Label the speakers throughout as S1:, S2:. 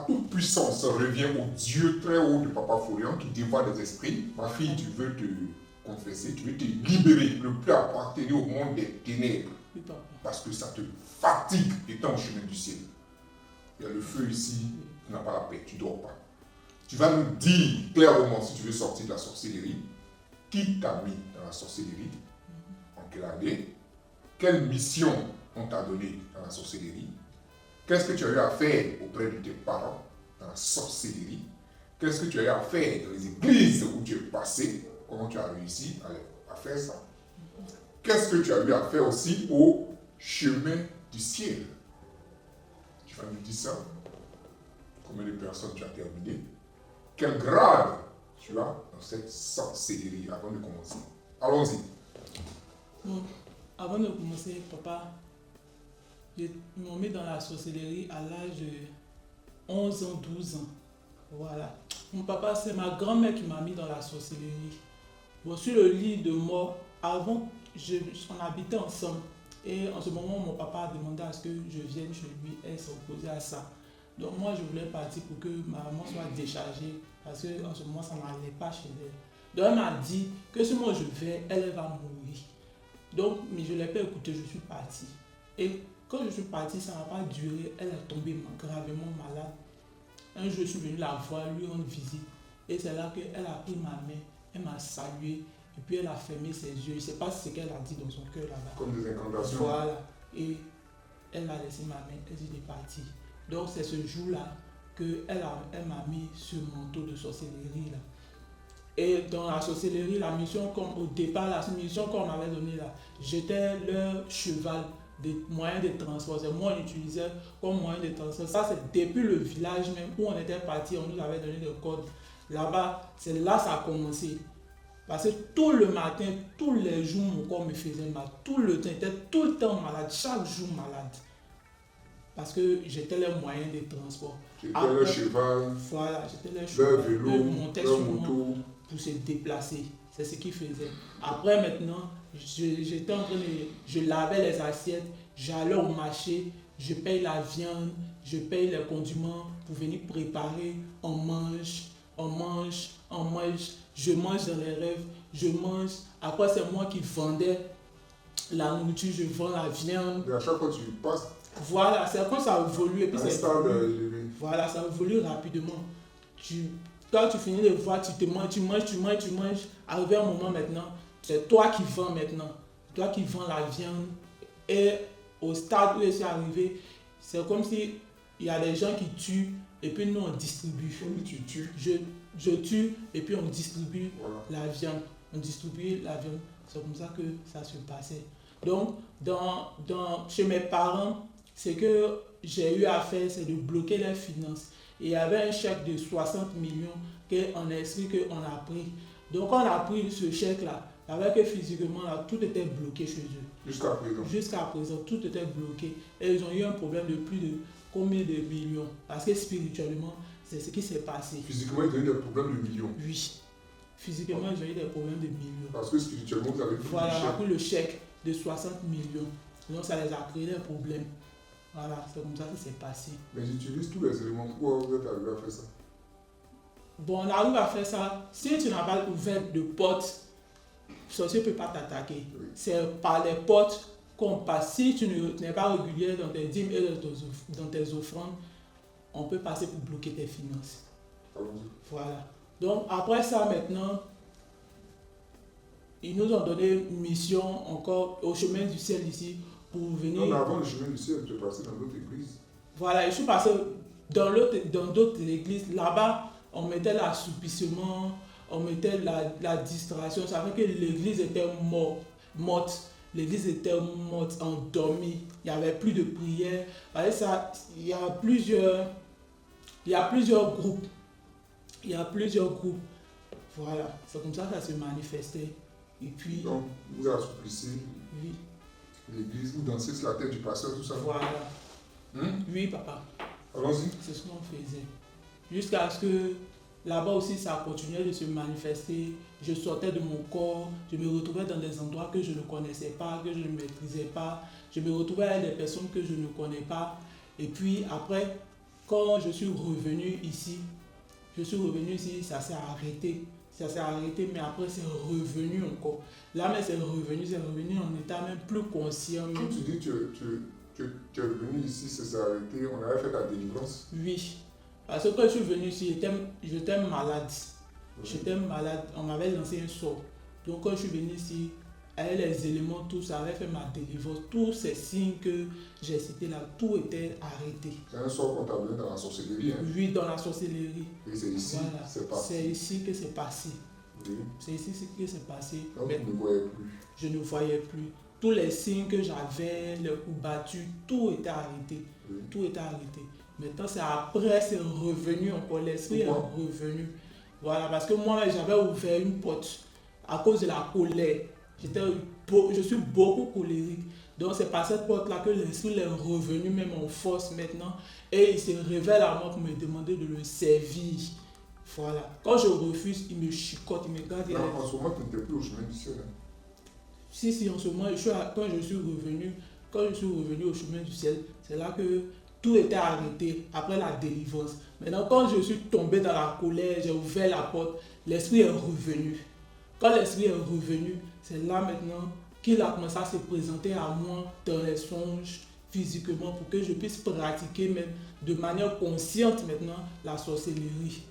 S1: toute puissance revient au Dieu très haut de Papa Florian qui dévoie des esprits. Ma fille, tu veux te confesser, tu veux te libérer, ne plus appartenir au monde des ténèbres.
S2: Oui, papa.
S1: Parce que ça te fatigue étant au chemin du ciel. Il y a le feu ici, tu n'as pas la paix, tu ne dors pas. Tu vas nous dire clairement si tu veux sortir de la sorcellerie, qui t'a mis dans la sorcellerie, en quelle année, quelle mission on t'a donné dans la sorcellerie, qu'est-ce que tu as eu à faire auprès de tes parents dans la sorcellerie, qu'est-ce que tu as eu à faire dans les églises où tu es passé, comment tu as réussi à faire ça, qu'est-ce que tu as eu à faire aussi au chemin du ciel. Tu vas nous dire ça. Combien de personnes tu as terminé? Quel grade tu as dans cette sorcellerie avant de commencer? Allons-y.
S2: Bon, avant de commencer, papa, ils m'ont mis dans la sorcellerie à l'âge de 11 ans, 12 ans. Voilà. Mon papa, c'est ma grand-mère qui m'a mis dans la sorcellerie. Bon, sur le lit de mort, avant, on habitait ensemble. Et en ce moment, mon papa a demandé à ce que je vienne chez lui. Elle s'est opposée à ça. Donc moi, je voulais partir pour que ma maman soit déchargée. Parce qu'en ce moment, ça n'allait pas chez elle. Donc elle m'a dit que si moi je vais, elle va mourir. Donc, mais je ne l'ai pas écouté, je suis partie. Et quand je suis partie, ça n'a pas duré. Elle est tombée gravement malade. Un jour, je suis venu la voir, lui rendre visite. Et c'est là qu'elle a pris ma main, elle m'a salué. Et puis elle a fermé ses yeux. Je ne sais pas ce qu'elle a dit dans son cœur là-bas.
S1: Comme des incantations.
S2: Voilà. Et elle a laissé ma main, elle est partie. Donc c'est ce jour-là qu'elle m'a mis ce manteau de sorcellerie là. Et dans la sorcellerie, la mission comme au départ, la mission qu'on m'avait donnée là, j'étais leur cheval, des moyens de transport. C'est moi on utilisait comme moyen de transport. Ça c'est depuis le village même où on était parti, on nous avait donné des codes. Là-bas, c'est là ça a commencé. Parce que tout le matin, tous les jours, mon corps me faisait mal. Tout le temps, j'étais tout le temps malade, chaque jour malade. Parce que j'étais le moyen de transport.
S1: J'étais le cheval,
S2: voilà, j'étais le cheval,
S1: le vélo,
S2: montait
S1: le
S2: sur
S1: moto.
S2: moi pour se déplacer. C'est ce qu'il faisait. Après, maintenant, j'étais en train de... Je lavais les assiettes, j'allais au marché, je paye la viande, je paye les condiments pour venir préparer. On mange, on mange, on mange. Je mange dans les rêves, je mange. Après, c'est moi qui vendais la nourriture, je vends la viande.
S1: Et à chaque fois que tu passes,
S2: Voilà, c'est quand ça évolue. Et puis
S1: voilà,
S2: ça évolue rapidement. Quand tu finis de voir, tu manges. Arrivé un moment maintenant, c'est toi qui vends maintenant. Toi qui vends la viande. Et au stade où je suis arrivé, c'est comme si il y a des gens qui tuent et puis nous on distribue.
S1: Oui, tu tues.
S2: Je tue et puis on distribue
S1: Voilà.
S2: la viande. On distribue la viande. C'est comme ça que ça se passait. Donc, chez mes parents, ce que j'ai eu à faire, c'est de bloquer les finances. Et il y avait un chèque de 60 millions qu'on a expliqué qu'on a pris. Donc, quand on a pris ce chèque-là, avec que physiquement, là, tout était bloqué chez eux.
S1: Jusqu'à présent.
S2: Jusqu'à présent, tout était bloqué. Et ils ont eu un problème de plus de combien de millions? Parce que spirituellement, c'est ce qui s'est passé.
S1: Physiquement, ils ont eu des problèmes de millions.
S2: Oui. Physiquement, ils ont eu des problèmes de millions.
S1: Parce que spirituellement, vous avez pris
S2: voilà,
S1: le
S2: on a
S1: chèque.
S2: pris le chèque de 60 millions. Donc, ça les a créé des problèmes. Voilà, c'est comme ça que c'est passé.
S1: Mais j'utilise tous les éléments. Pourquoi vous êtes arrivé à faire ça?
S2: Bon, on arrive à faire ça. Si tu n'as pas ouvert de porte, le sorcier ne peut pas t'attaquer.
S1: Oui.
S2: C'est par les portes qu'on passe. Si tu n'es pas régulier dans tes dîmes et dans tes offrandes, on peut passer pour bloquer tes finances.
S1: Allons-y.
S2: Voilà. Donc, après ça, maintenant, ils nous ont donné une mission encore au chemin du ciel ici pour venir.
S1: Non, mais avant le chemin du ciel, tu es passé dans d'autres églises.
S2: Voilà, je suis passé dans d'autres églises. Là-bas, on mettait l'assoupissement, on mettait la distraction. Ça fait que l'église était morte. L'église était morte, endormie. Il n'y avait plus de prière. Ça, il y a plusieurs groupes. Il y a plusieurs groupes. Voilà, c'est comme ça que ça se manifestait. Et puis...
S1: Donc, vous assouplissez
S2: Oui.
S1: l'église, vous dansez sur la tête du pasteur, tout ça.
S2: Voilà. Oui, papa.
S1: Allons-y.
S2: C'est ce qu'on faisait. Jusqu'à ce que là-bas aussi, ça continuait de se manifester. Je sortais de mon corps. Je me retrouvais dans des endroits que je ne connaissais pas, que je ne maîtrisais pas. Je me retrouvais avec des personnes que je ne connais pas. Et puis après, quand je suis revenu ici, ça s'est arrêté. Ça s'est arrêté, mais après c'est revenu encore. Là, mais c'est revenu en état même plus conscient.
S1: Quand tu dis que tu es venu ici, ça s'est arrêté, on avait fait ta délivrance.
S2: Oui, parce que quand je suis venu ici, j'étais malade.
S1: Oui.
S2: J'étais malade, on m'avait lancé un sort. Donc quand je suis venu ici, avec les éléments, tout ça avait fait ma délivrance. Tous ces signes que j'ai cités là, tout était arrêté.
S1: C'est un sort qu'on t'a donné dans la sorcellerie. Hein?
S2: Oui, dans la sorcellerie.
S1: Et c'est ici,
S2: Voilà.
S1: c'est passé.
S2: C'est ici que c'est passé.
S1: Oui.
S2: C'est ici que c'est passé.
S1: Donc
S2: Mais
S1: tu ne voyais plus.
S2: je ne voyais plus. Tous les signes que j'avais, les coups battus, tout était arrêté.
S1: Oui.
S2: Tout était arrêté. Maintenant, c'est après, c'est revenu encore. L'esprit est
S1: Pourquoi?
S2: revenu. Voilà, parce que moi, j'avais ouvert une porte à cause de la colère. Je suis beaucoup colérique. Donc, c'est par cette porte-là que l'esprit est revenu, même en force maintenant. Et il se révèle à moi pour me demander de le servir. Voilà. Quand je refuse, il me chicote, il me garde.
S1: Non, en ce moment, tu n'étais plus au chemin du ciel. Hein?
S2: Si, en ce moment, quand je suis revenu au chemin du ciel, c'est là que tout était arrêté après la délivrance. Maintenant, quand je suis tombé dans la colère, j'ai ouvert la porte, l'esprit est revenu. Quand l'esprit est revenu, c'est là maintenant qu'il a commencé à se présenter à moi dans les songes, physiquement, pour que je puisse pratiquer même de manière consciente maintenant la sorcellerie.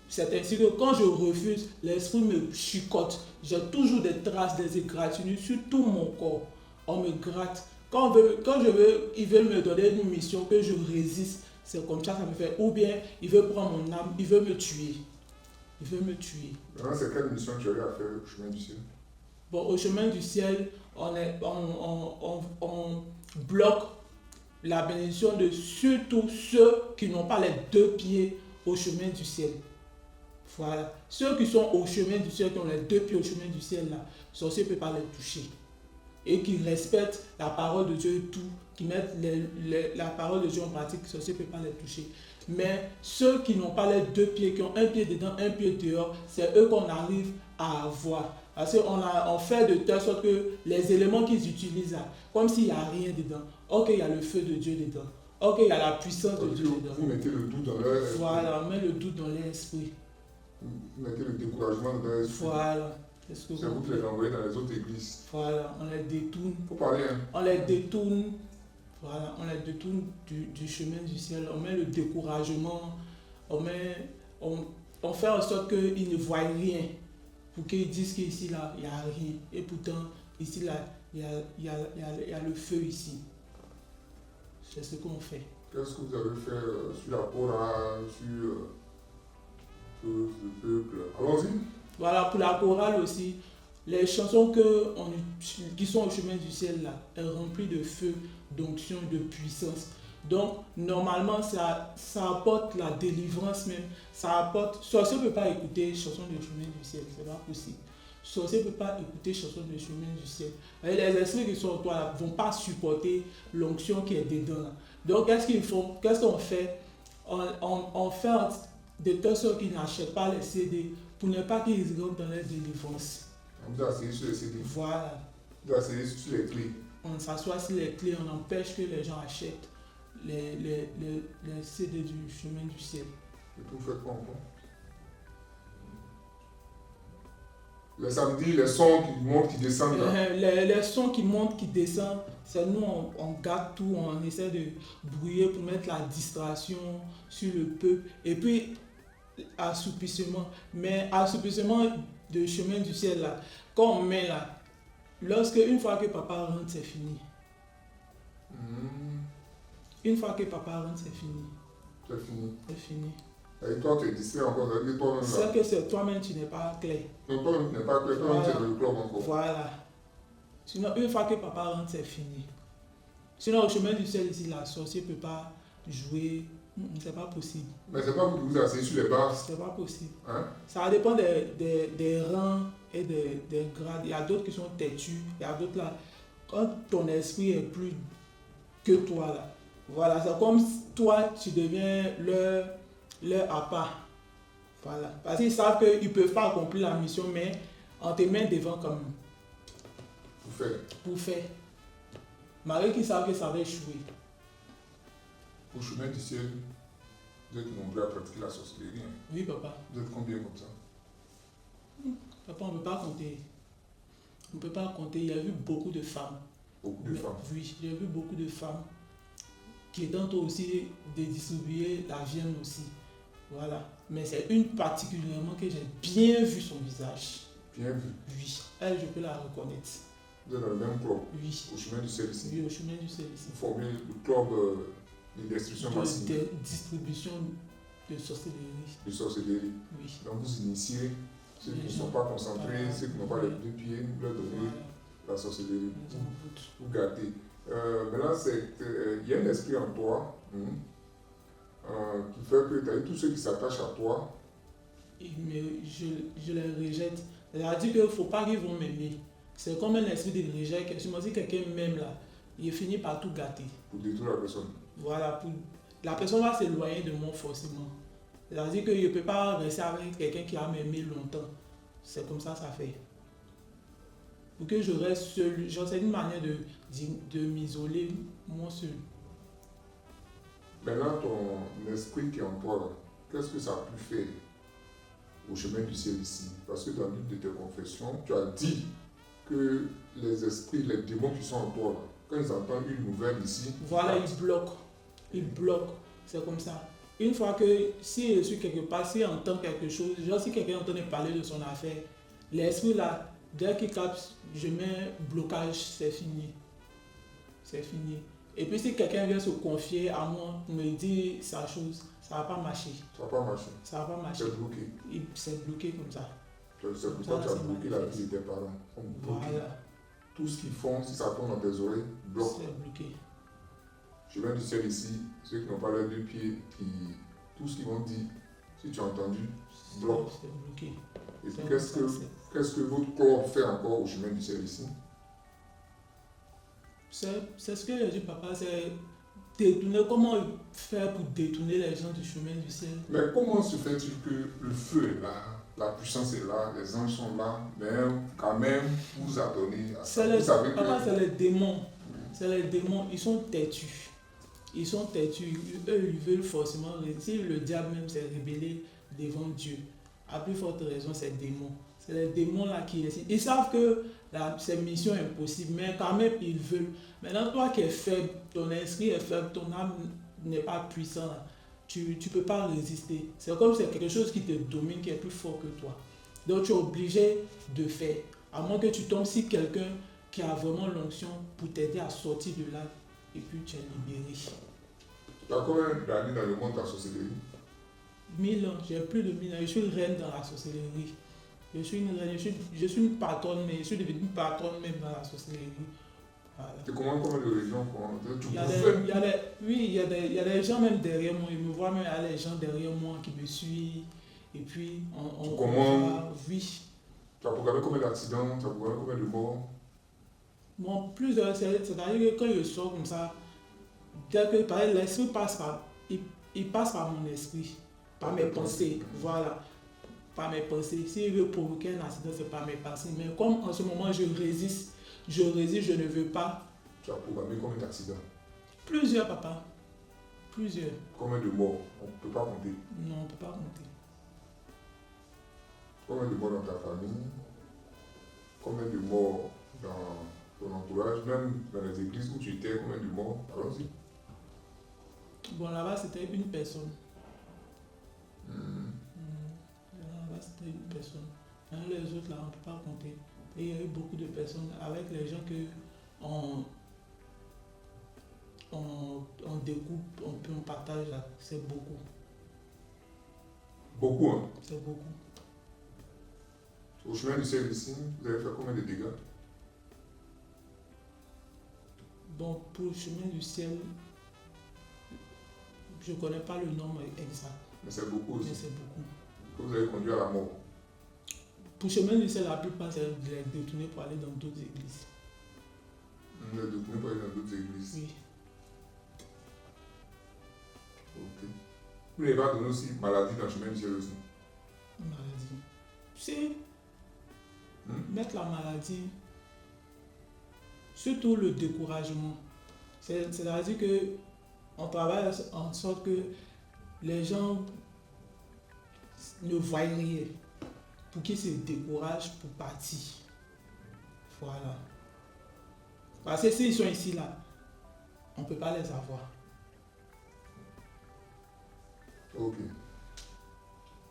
S2: C'est ainsi que quand je refuse, l'esprit me chicote. J'ai toujours des traces, des égratignures sur tout mon corps. On me gratte. Quand il veut me donner une mission que je résiste, c'est comme ça me fait. Ou bien, il veut prendre mon âme, il veut me tuer. Il veut me tuer.
S1: Maintenant, c'est quelle mission tu aurais à faire au chemin du ciel?
S2: Bon, au chemin du ciel, on bloque la bénédiction de surtout ceux qui n'ont pas les deux pieds au chemin du ciel. Voilà. Ceux qui sont au chemin du ciel, qui ont les deux pieds au chemin du ciel, là, le sorcier ne peut pas les toucher. Et qui respectent la parole de Dieu et tout, qui mettent la parole de Dieu en pratique, le sorcier ne peut pas les toucher. Mais ceux qui n'ont pas les deux pieds, qui ont un pied dedans, un pied dehors, c'est eux qu'on arrive à avoir. Parce qu'on fait de telle sorte que les éléments qu'ils utilisent là, comme s'il n'y a rien dedans. Ok, il y a le feu de Dieu dedans. Ok, il y a la puissance de Dieu dedans.
S1: Vous mettez le doute dans leur esprit.
S2: Voilà, on met le doute dans l'esprit.
S1: Vous mettez le découragement dans leur esprit.
S2: Voilà.
S1: C'est vous qui les envoyez dans les autres églises.
S2: Voilà, on les détourne.
S1: Faut parler, hein.
S2: On les détourne. Voilà, on les détourne du chemin du ciel. On met le découragement. On fait en sorte qu'ils ne voient rien. Pour qu'ils disent qu'ici, là, il n'y a rien. Et pourtant, ici, là, il y a le feu ici. C'est ce qu'on fait.
S1: Qu'est-ce que vous avez fait sur la chorale, sur le peuple? Allons-y.
S2: Voilà, pour la chorale aussi, les chansons qui sont au chemin du ciel, là, elles remplies de feu, d'onction, de puissance. Donc, normalement, ça apporte la délivrance même. Ça apporte... Sorcier ne peut pas écouter chansons du chemin du ciel, c'est pas possible. Sorcier ne peut pas écouter chansons du chemin du ciel. Et les esprits qui sont en toi ne vont pas supporter l'onction qui est dedans. Là. Donc, qu'est-ce qu'ils font? Qu'est-ce qu'on fait? On fait de telle sorte qu'ils n'achètent pas les CD pour ne pas qu'ils rentrent dans la délivrance.
S1: On vous a essayé sur les CD.
S2: Voilà.
S1: Vous avez essayé sur les clés.
S2: On s'assoit sur les clés, on empêche que les gens achètent les CD du chemin du ciel.
S1: Et puis vous faites quoi encore? Le samedi, les sons qui montent, qui descendent là.
S2: Les sons qui montent, qui descendent, c'est nous, on garde tout, on essaie de brouiller pour mettre la distraction sur le peuple. Et puis, assoupissement. Mais assoupissement de chemin du ciel là, quand on met là, une fois que papa rentre, c'est fini. Une fois que papa rentre, c'est fini.
S1: C'est fini.
S2: C'est fini.
S1: Et toi, tu es distrait encore, et toi-même là.
S2: C'est que c'est toi-même, tu n'es pas clair.
S1: Donc toi-même, tu n'es pas clair, toi-même, tu es dans le club encore.
S2: Voilà. Sinon, une fois que papa rentre, c'est fini. Sinon, au chemin du ciel ici, la sorcière ne peut pas jouer. C'est pas possible.
S1: Mais c'est pas vous qui vous asseyez sur les barres.
S2: C'est pas possible.
S1: Hein?
S2: Ça dépend des rangs et des grades. Il y a d'autres qui sont têtus. Il y a d'autres là. Quand ton esprit est plus que toi là. Voilà, c'est comme si toi, tu deviens leur appât. Voilà. Parce qu'ils savent qu'ils ne peuvent pas accomplir la mission, mais on te met devant comme pour faire. Malgré qu'ils savent que ça va échouer.
S1: Au chemin du ciel, Vous êtes nombreux à pratiquer la sorcellerie. Hein.
S2: Oui, papa.
S1: Vous êtes combien comme ça?
S2: Papa, on ne peut pas compter. On ne peut pas compter. Il y a eu beaucoup de femmes.
S1: Beaucoup de femmes.
S2: Oui, j'ai vu beaucoup de femmes qui tentent aussi de distribuer la viande aussi. Voilà. Mais c'est une particulièrement que j'ai bien vu son visage.
S1: Bien vu.
S2: Oui, elle, je peux la reconnaître.
S1: Vous êtes dans le même club?
S2: Oui.
S1: Au chemin du sel ici?
S2: Oui, au chemin du sel ici.
S1: Vous formez le club de destruction massive?
S2: De distribution de sorcellerie.
S1: De sorcellerie.
S2: Oui.
S1: Donc vous initiez ceux qui ne sont pas concentrés, ceux qui n'ont pas les deux pieds, vous leur donnez la sorcellerie. Vous gâtez. Maintenant, il y a un esprit en toi qui fait que tous ceux qui s'attachent à toi.
S2: Mais je les rejette. C'est-à-dire qu'il ne faut pas qu'ils vont m'aimer. C'est comme un esprit de rejet. Si quelqu'un m'aime là, il finit par tout gâter.
S1: Pour détruire la personne.
S2: Voilà. La personne va s'éloigner de moi forcément. C'est-à-dire que je ne peux pas rester avec quelqu'un qui a m'aimé longtemps. C'est comme ça fait. Pour que je reste seul, c'est une manière de m'isoler moi seul.
S1: Maintenant, ton esprit qui est en toi, là, qu'est-ce que ça a pu faire au chemin du ciel ici? Parce que dans l'une de tes confessions, tu as dit que les esprits, les démons qui sont en toi, là, quand ils entendent une nouvelle ici...
S2: Voilà, ils bloquent. Ils bloquent. C'est comme ça. Une fois que, si je suis quelque part, si j'entends quelque chose, genre si quelqu'un entend parler de son affaire, l'esprit là, dès qu'il capte, je mets blocage, c'est fini. C'est fini. Et puis si quelqu'un vient se confier à moi, me dire sa chose, ça ne va pas marcher.
S1: Ça ne va pas marcher.
S2: Ça va pas marcher.
S1: C'est bloqué.
S2: C'est bloqué comme ça.
S1: C'est pour ça que tu as bloqué la vie de tes parents.
S2: Voilà.
S1: Tout ce qu'ils font, si ça tombe dans tes oreilles, bloque.
S2: C'est bloqué.
S1: Chemin du ciel ici, ceux qui n'ont pas les deux pieds, tout ce qu'ils vont dire, si tu as entendu, bloque.
S2: C'est bloqué.
S1: Et puis qu'est-ce que votre corps fait encore au chemin du ciel ici?
S2: C'est ce que j'ai dit, papa, c'est détourner. Comment faire pour détourner les gens du chemin du ciel?
S1: Mais comment se fait-il que le feu est là, la puissance est là, les anges sont là, mais quand même, vous adonnez à ça?
S2: Papa, c'est les démons. C'est les démons, ils sont têtus. Ils sont têtus. Eux, ils veulent forcément. Si le diable même s'est rébellé devant Dieu, à plus forte raison, c'est démons. C'est les démons là qui essaient. Ils savent que cette mission est impossible, mais quand même, ils veulent. Maintenant, toi qui es faible, ton esprit est faible, ton âme n'est pas puissante, tu ne peux pas résister. C'est comme si c'est quelque chose qui te domine, qui est plus fort que toi. Donc, tu es obligé de faire. À moins que tu tombes sur quelqu'un qui a vraiment l'onction pour t'aider à sortir de là, et puis tu es libéré.
S1: Tu as combien d'années dans le monde de la sorcellerie?
S2: 1000 ans, j'ai plus de 1000 ans. Je suis reine dans la sorcellerie. Je suis une reine, je suis une patronne, mais je suis devenue une patronne même dans la sorcellerie. Voilà.
S1: Tu commandes combien de régions?
S2: Il y a des gens même derrière moi. Ils me voient même, il y a des gens derrière moi qui me suivent. Et puis,
S1: tu commandes?
S2: Oui.
S1: Tu as programmé combien d'accidents? Tu as programmé combien de morts?
S2: Bon, plusieurs. C'est-à-dire que quand je sors comme ça, dès que l'esprit passe il passe par mon esprit, par mes pensées. Voilà. Par mes pensées. S'il veut provoquer un accident, c'est par mes pensées. Mais comme en ce moment, je résiste, je ne veux pas.
S1: Tu as programmé combien d'accidents?
S2: Plusieurs, papa. Plusieurs.
S1: Combien de morts? On ne peut pas compter.
S2: Non, on ne peut pas compter.
S1: Combien de morts dans ta famille? Combien de morts dans ton entourage? Même dans les églises où tu étais, combien de morts? Allons-y.
S2: Bon, là-bas, c'était une personne. Là-bas, c'était une personne. Les autres, là, on ne peut pas compter. Et il y a eu beaucoup de personnes avec les gens que on découpe, on partage là. C'est beaucoup.
S1: Beaucoup, hein?
S2: C'est beaucoup.
S1: Au chemin du ciel ici, vous avez fait combien de dégâts?
S2: Bon, pour le chemin du ciel, je ne connais pas le nombre exact.
S1: Mais c'est beaucoup aussi.
S2: Mais c'est beaucoup.
S1: Que vous avez conduit à la mort.
S2: Pour le chemin du ciel, la plupart, c'est de les détourner pour aller dans d'autres églises.
S1: Vous les détourner pour aller dans d'autres églises?
S2: Oui.
S1: Ok. Vous n'avez pas donné aussi maladie dans le chemin du ciel aussi?
S2: Maladie. Si. Mettre la maladie, surtout le découragement. C'est-à-dire que on travaille en sorte que les gens ne voient rien, pour qu'ils se découragent pour partir. Voilà. Parce que s'ils sont ici, là, on ne peut pas les avoir.
S1: Ok.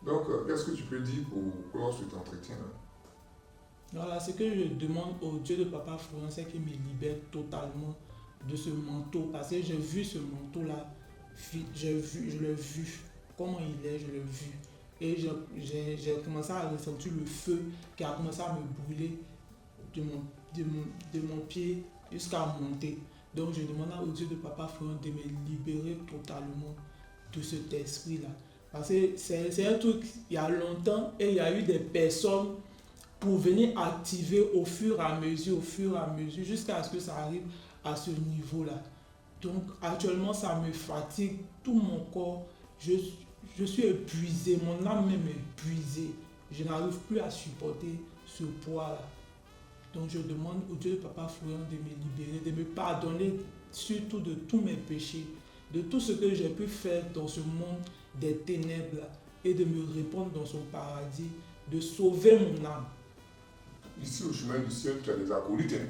S1: Donc, qu'est-ce que tu peux dire pour clore cet entretien là?
S2: Voilà, ce que je demande au Dieu de Papa Florent, c'est qu'il me libère totalement de ce manteau. Parce que j'ai vu ce manteau-là, je l'ai vu. Comment il est, je l'ai vu. Et j'ai commencé à ressentir le feu qui a commencé à me brûler de mon pied jusqu'à monter. Donc je demande au Dieu de Papa Florent de me libérer totalement de cet esprit-là. Parce que c'est un truc, il y a longtemps, et il y a eu des personnes pour venir activer au fur et à mesure, jusqu'à ce que ça arrive à ce niveau-là. Donc actuellement, ça me fatigue, tout mon corps, je suis épuisé, mon âme même est épuisée. Je n'arrive plus à supporter ce poids-là. Donc je demande au Dieu de Papa Florent de me libérer, de me pardonner surtout de tous mes péchés, de tout ce que j'ai pu faire dans ce monde des ténèbres là, et de me répandre dans son paradis, de sauver mon âme.
S1: Ici au chemin du ciel, tu as des acolytes, hein,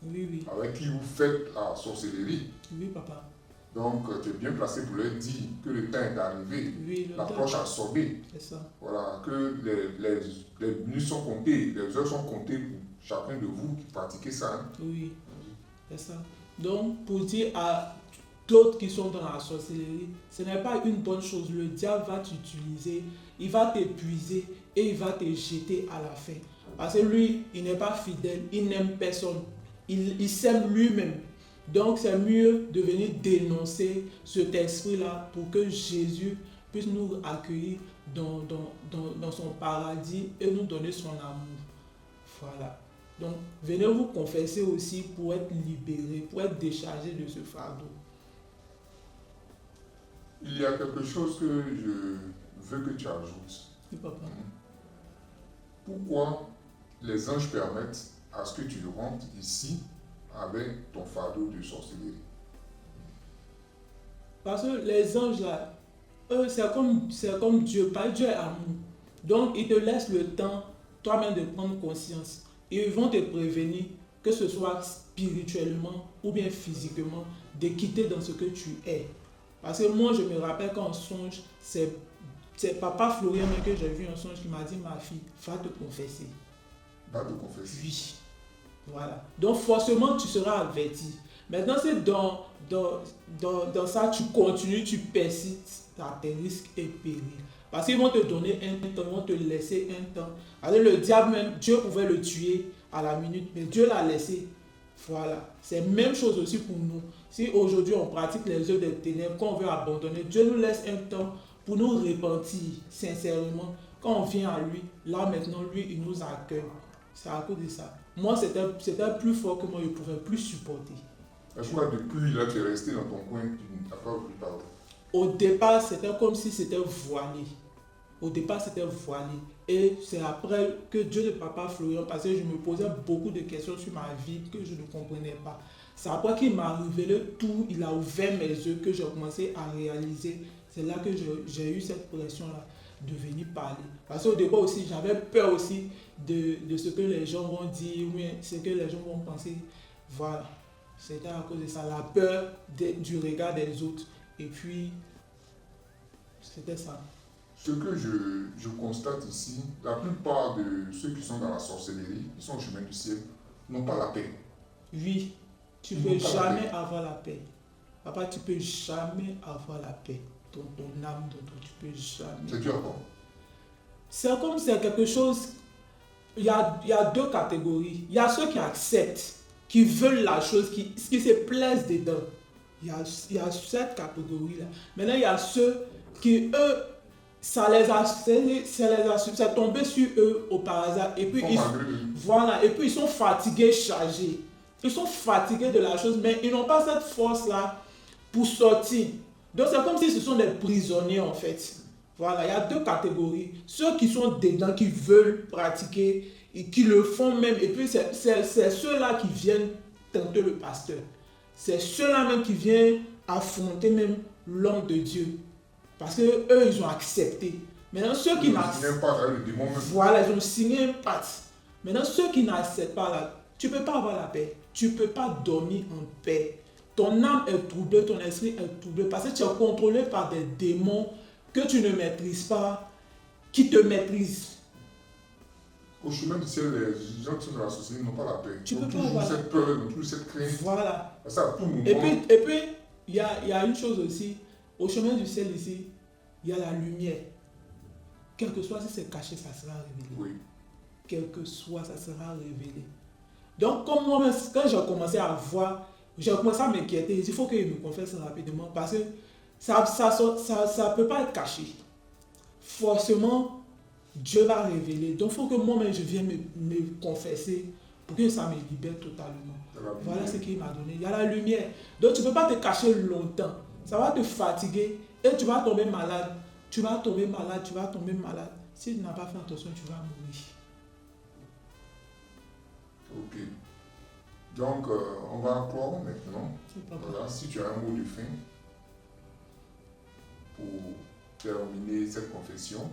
S2: Oui.
S1: avec qui vous faites la sorcellerie.
S2: Oui, papa.
S1: Donc, tu es bien placé pour leur dire que le temps est arrivé,
S2: Oui,
S1: l'approche a sonné.
S2: C'est ça.
S1: Voilà, que les minutes sont comptées, les heures sont comptées pour chacun de vous qui pratiquez ça. Hein.
S2: Oui, c'est ça. Donc, pour dire à d'autres qui sont dans la sorcellerie, ce n'est pas une bonne chose. Le diable va t'utiliser, il va t'épuiser et il va te jeter à la fin. Parce que lui, il n'est pas fidèle, il n'aime personne. Il s'aime lui-même. Donc, c'est mieux de venir dénoncer cet esprit-là pour que Jésus puisse nous accueillir dans son paradis et nous donner son amour. Voilà. Donc, venez vous confesser aussi pour être libéré, pour être déchargé de ce fardeau.
S1: Il y a quelque chose que je veux que tu ajoutes.
S2: Oui, papa.
S1: Pourquoi les anges permettent à ce que tu rentres ici avec ton fardeau de sorcellerie?
S2: Parce que les anges là, eux, c'est comme Dieu, pas Dieu est amour. Donc, ils te laissent le temps, toi-même, de prendre conscience. Et ils vont te prévenir, que ce soit spirituellement ou bien physiquement, de quitter dans ce que tu es. Parce que moi, je me rappelle qu'en songe, c'est Papa Florian que j'ai vu en songe qui m'a dit, ma fille, va te confesser.
S1: Va te confesser.
S2: Oui. Voilà. Donc forcément, tu seras averti. Maintenant, c'est dans ça, tu continues, tu persistes à tes risques et périls. Parce qu'ils vont te donner un temps, ils vont te laisser un temps. Alors le diable même, Dieu pouvait le tuer à la minute, mais Dieu l'a laissé. Voilà. C'est la même chose aussi pour nous. Si aujourd'hui on pratique les œuvres des ténèbres, qu'on veut abandonner, Dieu nous laisse un temps pour nous repentir sincèrement. Quand on vient à lui, là maintenant, lui, il nous accueille. C'est à cause de ça. Moi, c'était plus fort que moi, je ne pouvais plus supporter.
S1: Est-ce que depuis là, tu es resté dans ton coin, tu n'as pas voulu parler?
S2: Au départ, c'était comme si c'était voilé. Et c'est après que Dieu de Papa Florian, parce que je me posais beaucoup de questions sur ma vie que je ne comprenais pas. C'est après qu'il m'a révélé tout, il a ouvert mes yeux, que j'ai commencé à réaliser. C'est là que j'ai eu cette pression-là de venir parler. Parce qu'au départ aussi, j'avais peur aussi de ce que les gens vont dire, ou ce que les gens vont penser. Voilà. C'était à cause de ça, la peur du regard des autres. Et puis, c'était ça.
S1: Ce que je constate ici, la plupart de ceux qui sont dans la sorcellerie, qui sont au chemin du ciel, n'ont pas la paix.
S2: Oui, tu ne peux jamais avoir la paix. Papa, tu ne peux jamais avoir la paix. Ton âme, tu ne peux jamais.
S1: C'est dur à quoi?
S2: C'est comme c'est quelque chose. Il y a deux catégories. Il y a ceux qui acceptent, qui veulent la chose, qui se plaisent dedans. Il y a cette catégorie-là. Maintenant, il y a ceux qui, eux, c'est tombé sur eux au par hasard. Et puis, et puis ils sont fatigués, chargés. Ils sont fatigués de la chose, mais ils n'ont pas cette force-là pour sortir. Donc, c'est comme si ce sont des prisonniers, en fait. Voilà, il y a deux catégories. Ceux qui sont dedans, qui veulent pratiquer, et qui le font même. Et puis, c'est ceux-là qui viennent tenter le pasteur. C'est ceux-là même qui viennent affronter même l'homme de Dieu. Parce que eux, ils ont accepté. Maintenant, ceux qui n'acceptent
S1: pas, le démon même.
S2: Voilà, ils ont signé un pacte. Maintenant, ceux qui n'acceptent pas là, tu ne peux pas avoir la paix. Tu ne peux pas dormir en paix. Ton âme est troublée, ton esprit est troublé parce que tu es contrôlé par des démons que tu ne maîtrises pas, qui te maîtrisent.
S1: Au chemin du ciel, les gens qui sont dans la société n'ont pas la paix.
S2: Tu
S1: Ils ont
S2: peux pas
S1: toujours
S2: avoir
S1: cette peur, ils ont toujours cette crainte.
S2: Voilà.
S1: Ça, à tout moment.
S2: Et puis, il y a une chose aussi. Au chemin du ciel ici, il y a la lumière. Quel que soit si c'est caché, ça sera révélé.
S1: Oui.
S2: Quel que soit, ça sera révélé. Donc, comme moi, quand j'ai commencé à voir, j'ai commencé à m'inquiéter. Il faut qu'il me confesse rapidement parce que ça peut pas être caché. Forcément, Dieu va révéler. Donc, il faut que moi-même, je vienne me confesser pour que ça me libère totalement. Voilà ce qu'il m'a donné. Il y a la lumière. Donc, tu ne peux pas te cacher longtemps. Ça va te fatiguer et tu vas tomber malade. Tu vas tomber malade, tu vas tomber malade. Si tu n'as pas fait attention, tu vas mourir.
S1: Ok. Donc, on va clore maintenant. Voilà, si tu as un mot de fin pour terminer cette confession,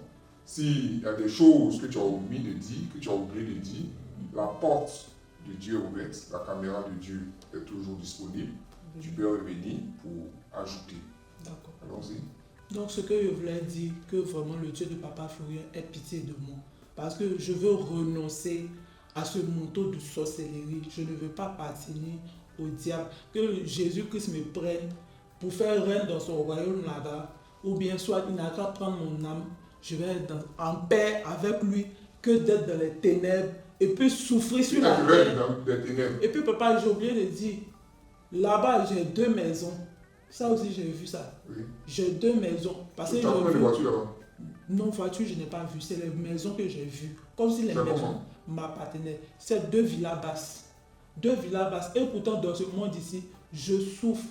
S1: s'il y a des choses que tu as oublié de dire, que tu as oublié de dire, la porte de Dieu est ouverte, la caméra de Dieu est toujours disponible. Tu peux revenir pour ajouter.
S2: D'accord.
S1: Allons-y.
S2: Donc, ce que je voulais dire, que vraiment le Dieu de Papa Florian ait pitié de moi. Parce que je veux renoncer à ce manteau de sorcellerie. Je ne veux pas appartenir au diable. Que Jésus-Christ me prenne pour faire règne dans son royaume là-bas. Ou bien soit il n'a qu'à prendre mon âme. Je vais être en paix avec lui que d'être dans les ténèbres et puis souffrir sur la terre. Et puis papa, j'ai oublié de dire, là-bas j'ai 2 maisons. Ça aussi j'ai vu ça.
S1: Oui.
S2: J'ai 2 maisons. Parce que
S1: tu as combien de voitures là-bas?
S2: Non, voiture, je n'ai pas vu. C'est les maisons que j'ai vues. Comme si les maisons m'appartenaient. C'est 2 villas basses. 2 villas basses. Et pourtant, dans ce monde ici, je souffre.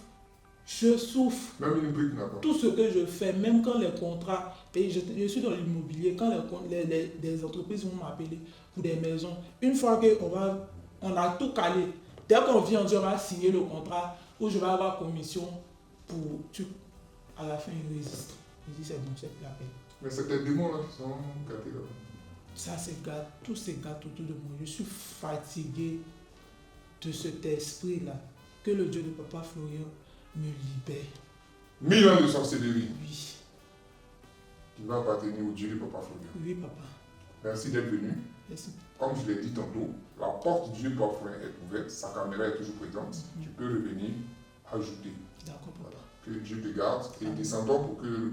S2: Je souffre.
S1: Même une brique n'a pas.
S2: Tout ce que je fais, même quand les contrats, et je suis dans l'immobilier, quand les entreprises vont m'appeler pour des maisons, une fois qu'on a tout calé, dès qu'on vient, on va signer le contrat où je vais avoir commission pour... À la fin, ils résistent. Ils disent c'est bon, c'est plus la peine.
S1: Mais c'est tes démons là qui sont gâtés là.
S2: Ça se gâte, tout se gâte autour de moi. Je suis fatigué de cet esprit-là. Que le Dieu de Papa Florian me libère.
S1: 1000 ans de sorcellerie.
S2: Oui.
S1: Tu vas appartenir au Dieu de Papa Florian.
S2: Oui, papa.
S1: Merci d'être venu.
S2: Merci.
S1: Comme je l'ai dit tantôt, la porte du Dieu de Papa Florian est ouverte, sa caméra est toujours présente. Tu peux revenir ajouter.
S2: D'accord, papa.
S1: Que Dieu te garde et descendons pour que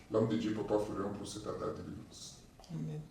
S1: l'homme de Dieu, Papa Florian, procède à ta délivrance.
S2: Amen.